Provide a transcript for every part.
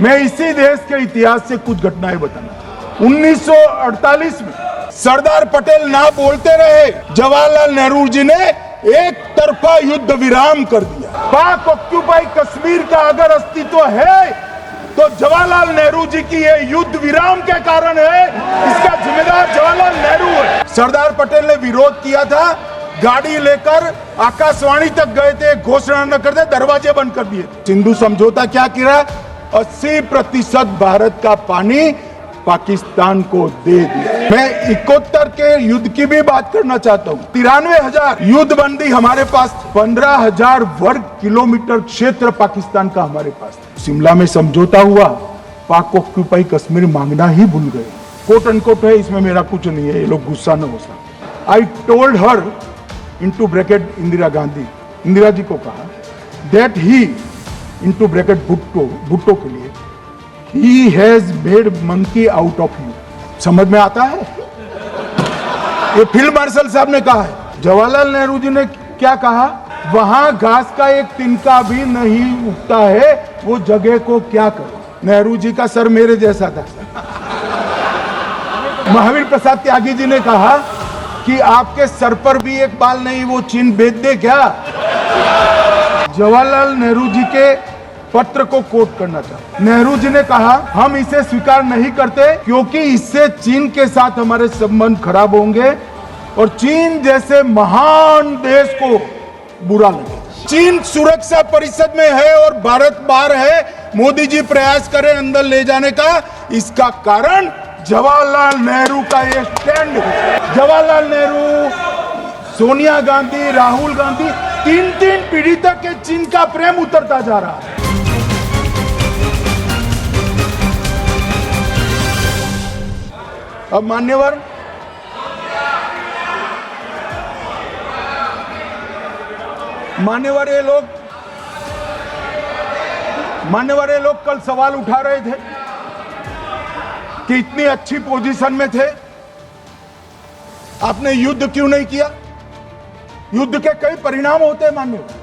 मैं इसी देश के इतिहास से कुछ घटनाएं बताना चाहता हूं। 1948 में सरदार पटेल ना बोलते रहे, जवाहरलाल नेहरू जी ने एक तरफा युद्ध विराम कर दिया। पाक ऑक्यूपाई कश्मीर का अगर अस्तित्व है तो जवाहरलाल नेहरू जी की ये युद्ध विराम के कारण है। इसका जिम्मेदार जवाहरलाल नेहरू है। सरदार पटेल ने विरोध किया था, गाड़ी लेकर आकाशवाणी तक गए थे, घोषणा न करते दरवाजे बंद कर दिए। सिंधु समझौता क्या किया? 80% भारत का पानी पाकिस्तान को दे दिया। मैं 71 के युद्ध की भी बात करना चाहता हूँ। 93,000 युद्ध बंदी हमारे पास, 15,000 वर्ग किलोमीटर क्षेत्र पाकिस्तान का हमारे पास। शिमला में समझौता हुआ, पाक ऑक्यूपाई कश्मीर मांगना ही भूल गए। कोट अनकोट है, इसमें मेरा कुछ नहीं है, ये लोग गुस्सा न हो सकते। I told her into bracket Indira Gandhi, Indira ji को कहा that he into bracket Bhutto के लिए he has made monkey out of you। समझ में आता है? ये फील्ड मार्शल साहब ने कहा है। जवाहरलाल नेहरू जी ने क्या कहा? वहां घास का एक तिनका भी नहीं उगता है, वो जगह को क्या करे। नेहरू जी का सर मेरे जैसा था। महावीर प्रसाद त्यागी जी ने कहा कि आपके सर पर भी एक बाल नहीं, वो चीन बेच दे क्या? जवाहरलाल नेहरू जी के पत्र को कोट करना चाहता। नेहरू जी ने कहा हम इसे स्वीकार नहीं करते क्योंकि इससे चीन के साथ हमारे संबंध खराब होंगे और चीन जैसे महान देश को बुरा लगेगा। चीन सुरक्षा परिषद में है और भारत बाहर है। मोदी जी प्रयास करें अंदर ले जाने का, इसका कारण जवाहरलाल नेहरू का ये स्टैंड है। जवाहरलाल नेहरू, सोनिया गांधी, राहुल गांधी, 3 पीढ़ी तक के चीन का प्रेम उतरता जा रहा है। अब मान्यवर ये लोग कल सवाल उठा रहे थे कि इतनी अच्छी पोजीशन में थे, आपने युद्ध क्यों नहीं किया? युद्ध के कई परिणाम होते हैं मान्यवर,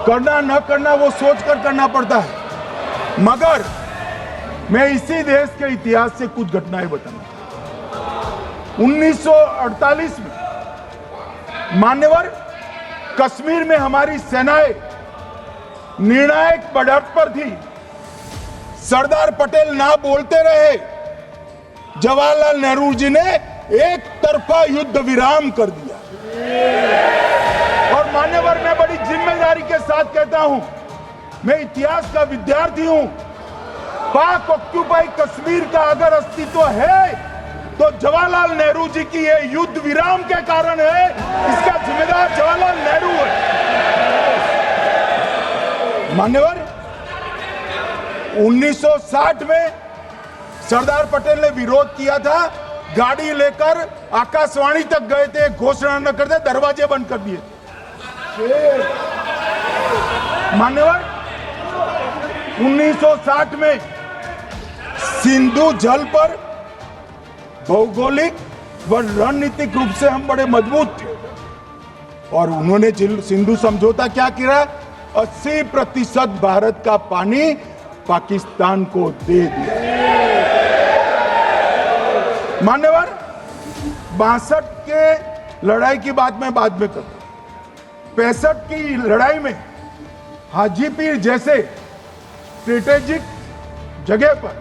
करना न करना वो सोचकर करना पड़ता है। मगर मैं इसी देश के इतिहास से कुछ घटनाएं बताना चाहता हूं। 1948 में मान्यवर कश्मीर में हमारी सेनाएं निर्णायक बढ़त पर थी। सरदार पटेल ना बोलते रहे, जवाहरलाल नेहरू जी ने एक तरफा युद्ध विराम कर दिया। और मान्यवर मैं बड़ी जिम्मेदारी के साथ कहता हूं, मैं इतिहास का विद्यार्थी हूं। पाक ऑक्यूपाई कश्मीर का अगर अस्तित्व है तो जवाहरलाल नेहरू जी की ये युद्ध विराम के कारण है। इसका जिम्मेदार जवाहरलाल नेहरू है। मान्यवर 1960 में सरदार पटेल ने विरोध किया था, गाड़ी लेकर आकाशवाणी तक गए थे, घोषणा न करते दरवाजे बंद कर दिए। मान्यवर 1960 में सिंधु जल पर भौगोलिक व रणनीतिक रूप से हम बड़े मजबूत थे और उन्होंने सिंधु समझौता क्या किया? 80% भारत का पानी पाकिस्तान को दे दिया। मान्यवर 62 के लड़ाई की बात मैं बाद में करता हूं। 65 की लड़ाई में हाजीपीर जैसे स्ट्रेटेजिक जगह पर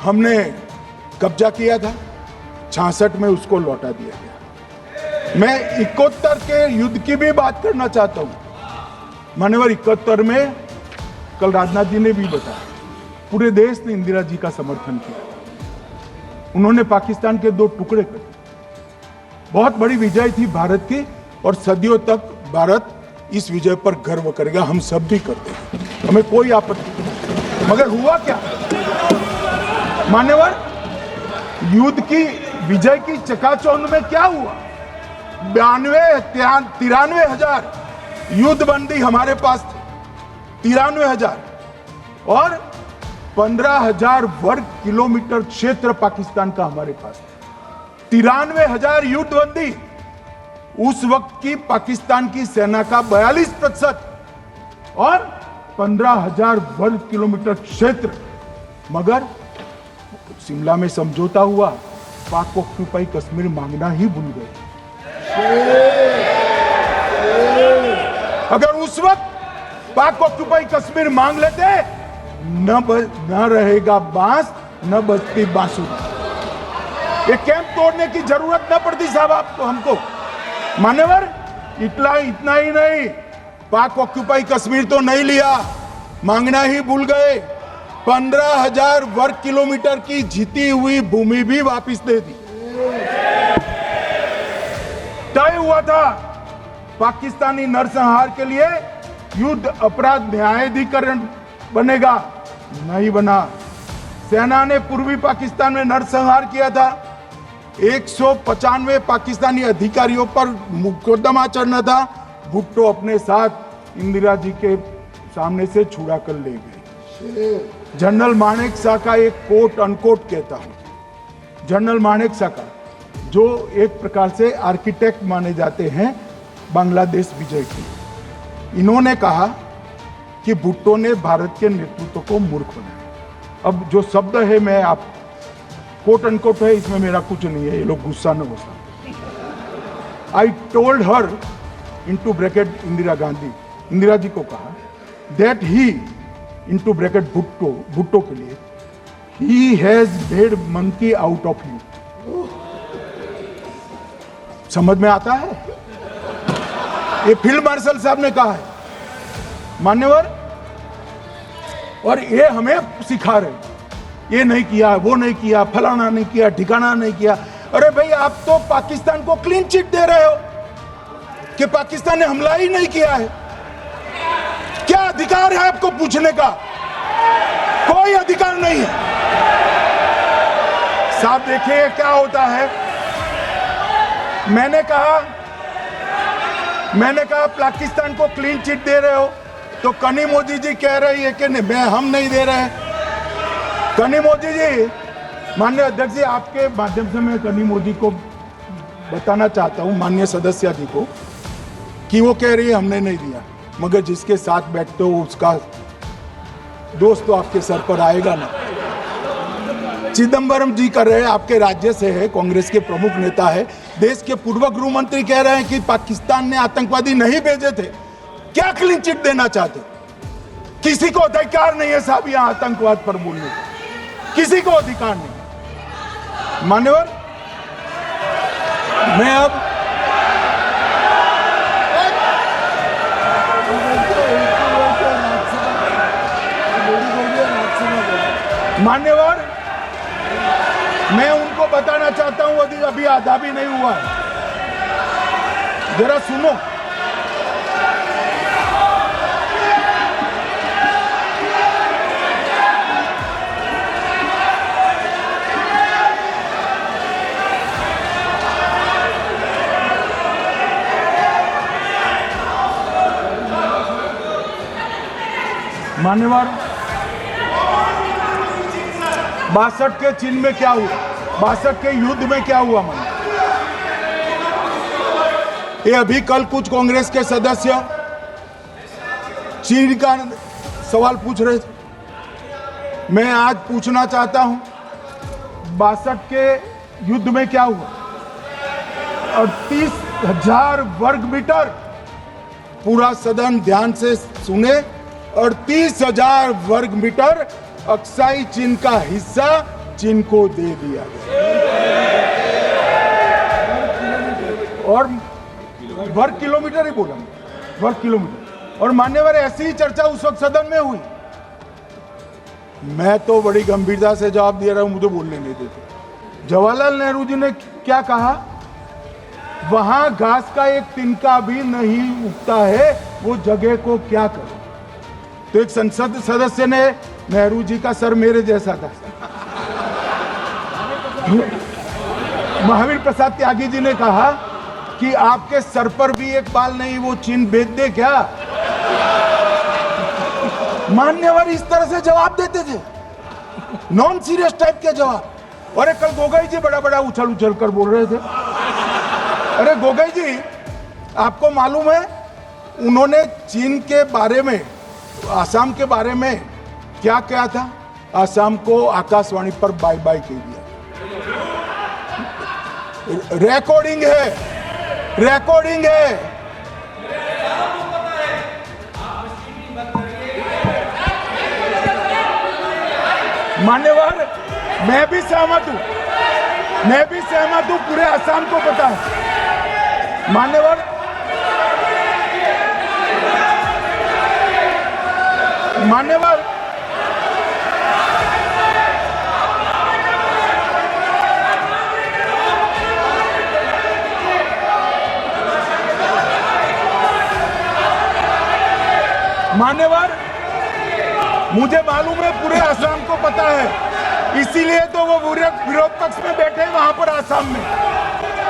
हमने कब्जा किया था, 66 में उसको लौटा दिया गया। मैं 71 के युद्ध की भी बात करना चाहता हूं। मान्यवर 71 में कल राजनाथ जी ने भी बताया, पूरे देश ने इंदिरा जी का समर्थन किया। उन्होंने पाकिस्तान के 2 टुकड़े कर दिए। बहुत बड़ी विजय थी भारत की और सदियों तक भारत इस विजय पर गर्व करेगा। हम सब भी करते हैं, हमें कोई आपत्ति नहीं। मगर हुआ क्या मान्यवर? युद्ध की विजय की चकाचौंध में क्या हुआ? 93,000 युद्ध बंदी हमारे पास थे, 93,000 और 15,000 वर्ग किलोमीटर क्षेत्र पाकिस्तान का हमारे पास। 93,000 युद्ध बंदी उस वक्त की पाकिस्तान की सेना का 42% और 15,000 वर्ग किलोमीटर क्षेत्र, मगर शिमला में समझौता हुआ, पाक ऑक्यूपाई कश्मीर मांगना ही भूल गए। अगर उस वक्त पाक ऑक्यूपाई कश्मीर मांग लेते, न रहेगा बांस न बजती बांसुरी। ये कैंप तोड़ने की जरूरत न पड़ती साहब आपको, हमको। मान्यवर, इतना ही नहीं, पाक ऑक्यूपाई कश्मीर तो नहीं लिया, मांगना ही भूल गए। 15,000 वर्ग किलोमीटर की जीती हुई भूमि भी वापस दे दी। तय हुआ था पाकिस्तानी नरसंहार के लिए युद्ध अपराध न्यायाधिकरण बनेगा, नहीं बना। सेना ने पूर्वी पाकिस्तान में नरसंहार किया था। 195 पाकिस्तानी अधिकारियों पर मुकदमा चढ़ना था। भुट्टो अपने साथ इंदिरा जी के सामने से छुड़ा कर ले गए। जनरल मानेक शॉ का एक कोट अनकोट कहता हूं, जनरल मानेक शॉ का, जो एक प्रकार से आर्किटेक्ट माने जाते हैं बांग्लादेश विजय के, इन्होंने कहा कि भुट्टो ने भारत के नेतृत्व को मूर्ख बनाया। अब जो शब्द है, मैं आप कोट अनकोट है, इसमें मेरा कुछ नहीं है, ये लोग गुस्सा न हो सकते। I told her into bracket Indira Gandhi, Indira ji को कहा that he into bracket Bhutto के लिए, he has made monkey out of you. समझ में आता है? ये फील्ड मार्शल साहब ने कहा है, मान्यवर। और ये हमें सिखा रहे, ये नहीं किया, वो नहीं किया, फलाना नहीं किया, ठिकाना नहीं किया। अरे भाई, आप तो पाकिस्तान को क्लीन चिट दे रहे हो कि पाकिस्तान ने हमला ही नहीं किया है। क्या अधिकार है आपको पूछने का? कोई अधिकार नहीं है साहब। देखिए क्या होता है। मैंने कहा पाकिस्तान को क्लीन चिट दे रहे हो, तो कनी मोदी जी कह रही है कि नहीं, हम नहीं दे रहे हैं। कनी मोदी जी, माननीय अध्यक्ष जी, आपके माध्यम से मैं कनी मोदी को बताना चाहता हूं, माननीय सदस्य जी को, कि वो कह रही है हमने नहीं दिया, मगर जिसके साथ बैठते हो उसका दोस्त तो आपके सर पर आएगा ना। चिदंबरम जी कर रहे हैं, आपके राज्य से है, कांग्रेस के प्रमुख नेता है, देश के पूर्व गृह मंत्री कह रहे हैं कि पाकिस्तान ने आतंकवादी नहीं भेजे थे। क्या क्लीन चिट देना चाहते? किसी को अधिकार नहीं है साहब यहां आतंकवाद पर बोलने का, किसी को अधिकार नहीं। मान्यवर, मैं अब मान्यवर, मैं उनको बताना चाहता हूं, अभी आधा भी नहीं हुआ है, जरा सुनो। मान्यवर, 62 के चिन्ह में क्या हुआ, 62 के युद्ध में क्या हुआ? मन ये अभी कल कुछ कांग्रेस के सदस्य चीन का सवाल पूछ रहे थे। मैं आज पूछना चाहता हूं, 62 के युद्ध में क्या हुआ? 38,000 वर्ग मीटर, पूरा सदन ध्यान से सुने, 38,000 वर्ग मीटर अक्साई चीन का हिस्सा चीन को दे दिया गया। और वर्ग किलोमीटर ही बोला, वर्ग किलोमीटर। और मान्यवर, ऐसी ही चर्चा उस वक्त सदन में हुई। मैं तो बड़ी गंभीरता से जवाब दे रहा हूं, मुझे बोलने नहीं देते। जवाहरलाल नेहरू जी ने क्या कहा? वहां घास का एक तिनका भी नहीं उगता है, वो जगह को क्या करे। तो एक संसद सदस्य ने, नेहरू जी का सर मेरे जैसा था, महावीर प्रसाद त्यागी जी ने कहा कि आपके सर पर भी एक बाल नहीं, वो चीन बेच दे क्या? मान्यवर इस तरह से जवाब देते थे, नॉन सीरियस टाइप के जवाब। और कल गोगोई जी बड़ा बड़ा उछल उछल कर बोल रहे थे। अरे गोगोई जी, आपको मालूम है, उन्होंने चीन के बारे में आसाम के बारे में क्या क्या था, आसाम को आकाशवाणी पर बाय बाय कह दिया। रिकॉर्डिंग है, रिकॉर्डिंग है। मान्यवर, मैं भी सहमत हूं, पूरे आसाम को पता है। मान्यवर, मान्यवर, मान्यवर, मुझे मालूम है पूरे आसाम को पता है, इसीलिए तो वो विरोध पक्ष में बैठे हैं वहां पर आसाम में।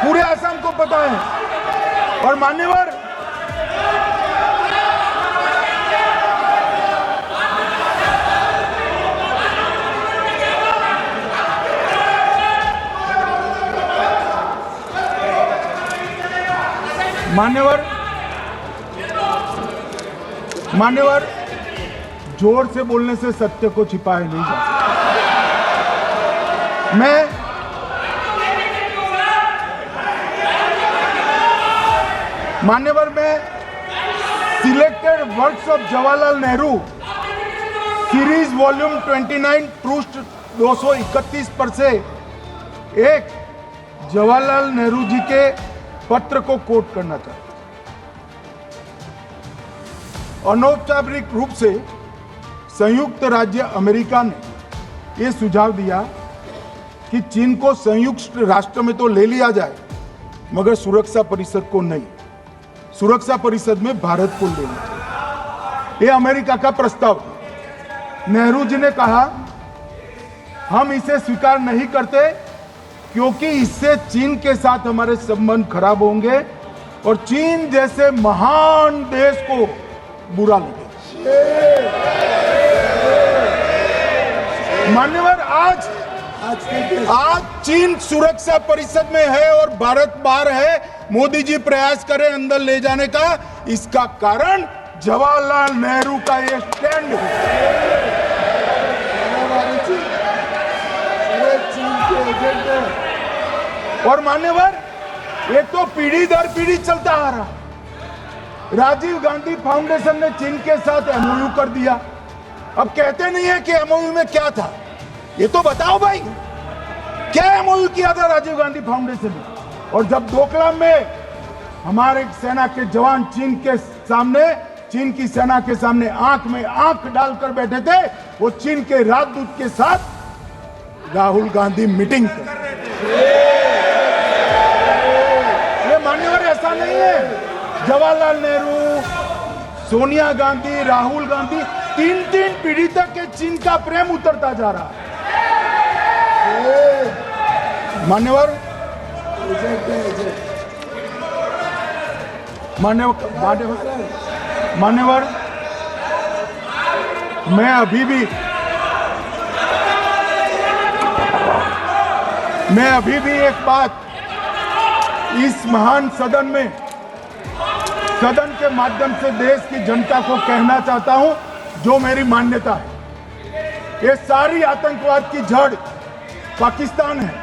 पूरे आसाम को पता है। और मान्यवर, मान्यवर, जोर से बोलने से सत्य को छिपाया नहीं जा सकता। मान्यवर, मैं selected works of Jawaharlal Nehru series volume 29 पृष्ठ 231 पर से एक जवाहरलाल नेहरू जी के पत्र को कोट करना चाहता हूं। अनौपचारिक रूप से संयुक्त राज्य अमेरिका ने यह सुझाव दिया कि चीन को संयुक्त राष्ट्र में तो ले लिया जाए, मगर सुरक्षा परिषद को नहीं। सुरक्षा परिषद में भारत को लेना चाहिए। यह अमेरिका का प्रस्ताव था। नेहरू जी ने कहा, हम इसे स्वीकार नहीं करते क्योंकि इससे चीन के साथ हमारे संबंध खराब होंगे और चीन जैसे महान देश को बुरा लगेगा। मान्यवर, आज चीन सुरक्षा परिषद में है और भारत बाहर है। मोदी जी प्रयास करें अंदर ले जाने का, इसका कारण जवाहरलाल नेहरू का ये स्टैंड है। और मान्यवर, ये तो पीढ़ी दर पीढ़ी चलता आ रहा। राजीव गांधी फाउंडेशन ने चीन के साथ एमओयू कर दिया। अब कहते नहीं है कि एमओयू में क्या था, ये तो बताओ भाई, क्या एमओयू किया था राजीव गांधी फाउंडेशन ने? और जब डोकलाम में हमारे सेना के जवान चीन की सेना के सामने आंख में आंख डालकर बैठे थे, वो चीन के राजदूत के साथ राहुल गांधी मीटिंग कर रहे थे। ये मान्यवर, ऐसा नहीं है। जवाहरलाल नेहरू, सोनिया गांधी, राहुल गांधी, तीन पीढ़ी तक के चीन का प्रेम उतरता जा रहा है। मान्यवर, मैं अभी भी एक बात इस महान सदन के माध्यम से देश की जनता को कहना चाहता हूं, जो मेरी मान्यता है। ये सारी आतंकवाद की जड़ पाकिस्तान है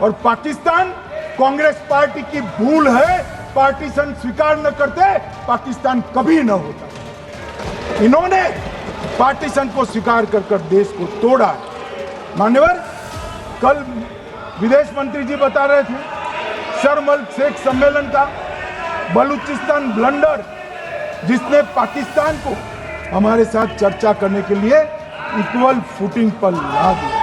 और पाकिस्तान कांग्रेस पार्टी की भूल है। पार्टीशन स्वीकार न करते, पाकिस्तान कभी न होता। इन्होंने पार्टीशन को स्वीकार कर देश को तोड़ा है। मान्यवर, कल विदेश मंत्री जी बता रहे थे शर्म अल शेख सम्मेलन का बलूचिस्तान ब्लंडर, जिसने पाकिस्तान को हमारे साथ चर्चा करने के लिए इक्वल फुटिंग पर ला दिया।